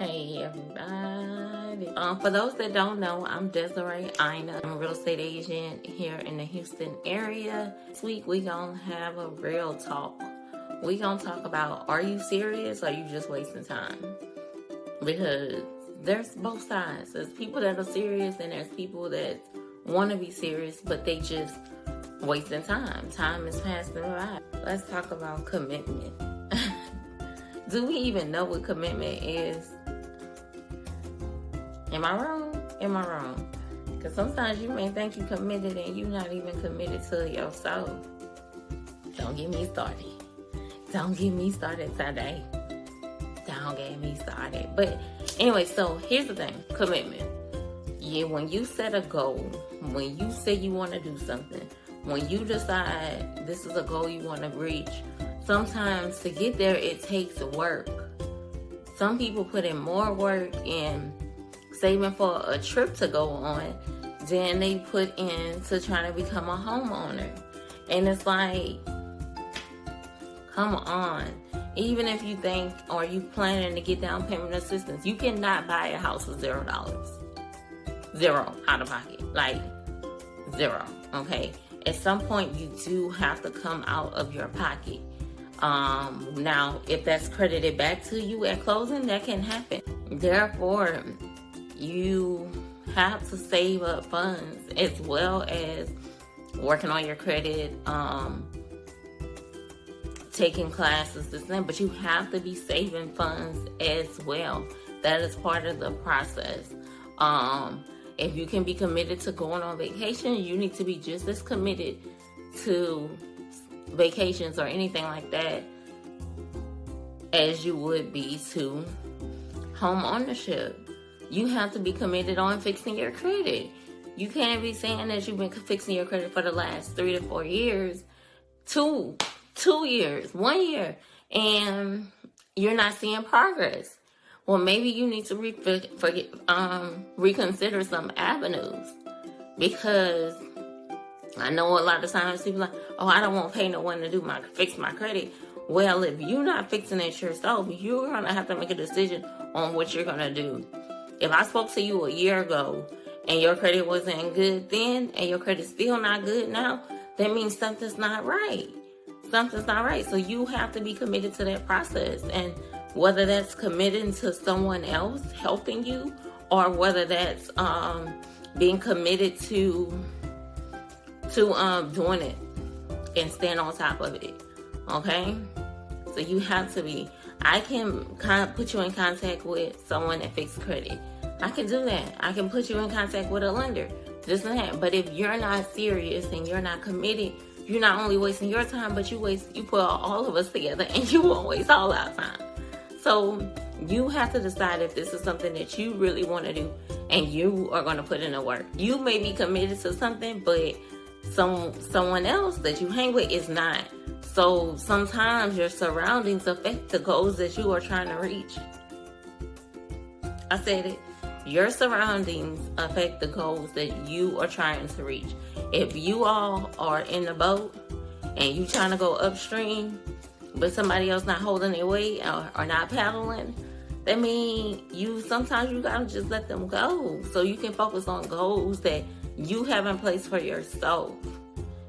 Hey everybody. For those that don't know, I'm Desiree Ina. I'm a real estate agent here in the Houston area. This week we gonna have a real talk. We gonna talk about, are you serious or are you just wasting time? Because there's both sides. There's people that are serious and there's people that want to be serious but they just wasting time. Time is passing by. Let's talk about commitment. Do we even know what commitment is? Am I wrong? Am I wrong? Because sometimes you may think you committed and you're not even committed to yourself. Don't get me started. Don't get me started today. Don't get me started. But anyway, so here's the thing. Commitment. Yeah, when you set a goal, when you say you want to do something, when you decide this is a goal you want to reach, sometimes to get there, it takes work. Some people put in more work in saving for a trip to go on than they put into trying to become a homeowner. And it's like, come on. Even if you think or you planning to get down payment assistance, you cannot buy a house for $0. Zero out of pocket. Like, zero. Okay? At some point, you do have to come out of your pocket. Now, if that's credited back to you at closing, that can happen. Therefore, you have to save up funds as well as working on your credit, taking classes, this and that, but you have to be saving funds as well. That is part of the process. If you can be committed to going on vacation, you need to be just as committed to vacations or anything like that as you would be to home ownership. You have to be committed on fixing your credit. You can't be saying that you've been fixing your credit for the last 3 to 4 years, 2 years, 1 year, and you're not seeing progress. Well, maybe you need to reconsider some avenues, because I know a lot of times people are like, oh, I don't want to pay no one to fix my credit. Well, if you're not fixing it yourself, you're going to have to make a decision on what you're going to do. If I spoke to you a year ago and your credit wasn't good then and your credit's still not good now, that means something's not right. Something's not right. So you have to be committed to that process. And whether that's committing to someone else helping you, or whether that's being committed to doing it and staying on top of it. Okay? So you have to be. I can put you in contact with someone that fixes credit. I can do that. I can put you in contact with a lender. This and that. But if you're not serious and you're not committed, you're not only wasting your time, but you put all of us together and you won't waste all our time. So you have to decide if this is something that you really want to do and you are going to put in the work. You may be committed to something, but someone else that you hang with is not. So sometimes your surroundings affect the goals that you are trying to reach. I said it. Your surroundings affect the goals that you are trying to reach. If you all are in the boat and you trying to go upstream, but somebody else not holding their weight or not paddling, that means sometimes you gotta just let them go so you can focus on goals that you have in place for yourself,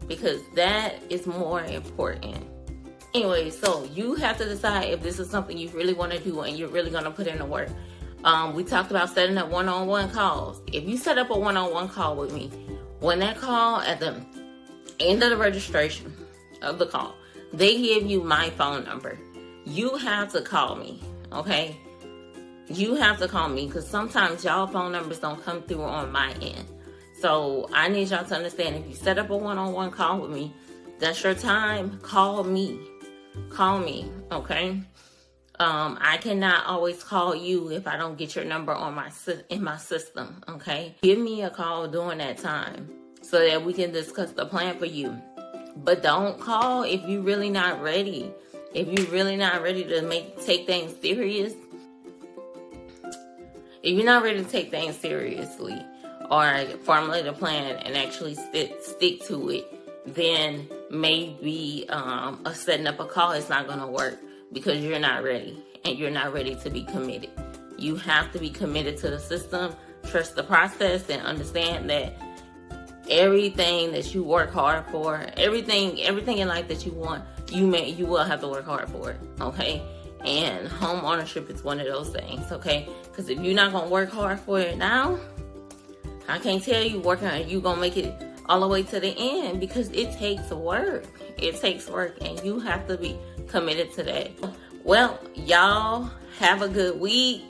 because that is more important. Anyway, so you have to decide if this is something you really want to do and you're really going to put in the work. We talked about setting up one-on-one calls. If you set up a one-on-one call with me, when that call, at the end of the registration of the call, they give you my phone number. You have to call me, okay? You have to call me, because sometimes y'all phone numbers don't come through on my end. So I need y'all to understand, if you set up a one-on-one call with me, that's your time. Call me. Call me, okay? I cannot always call you if I don't get your number in my system, okay? Give me a call during that time so that we can discuss the plan for you. But don't call if you're really not ready. If you're really not ready to take things serious. If you're not ready to take things seriously or formulate a plan and actually stick to it, then maybe setting up a call is not going to work, because you're not ready and you're not ready to be committed. You have to be committed to the system, trust the process, and understand that everything that you work hard for, everything in life that you want, you will have to work hard for it, okay? And home ownership is one of those things, okay? Because if you're not gonna work hard for it now, I can't tell you you gonna make it all the way to the end, because it takes work. It takes work, and you have to be committed to that. Well, y'all have a good week.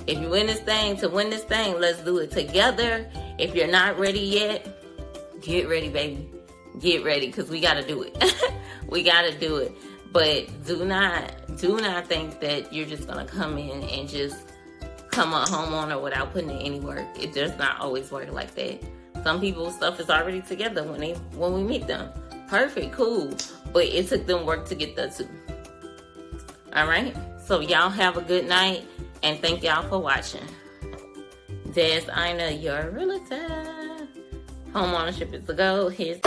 If you in this thing to win this thing, let's do it together. If you're not ready yet, get ready, baby. Get ready, because we got to do it. We got to do it. But do not think that you're just going to come in and just come a homeowner without putting in any work. It does not always work like that. Some people's stuff is already together when we meet them. Perfect, cool. But it took them work to get there too. All right? So y'all have a good night, and thank y'all for watching. Des Ina, your realtor. Home ownership is the goal. Here's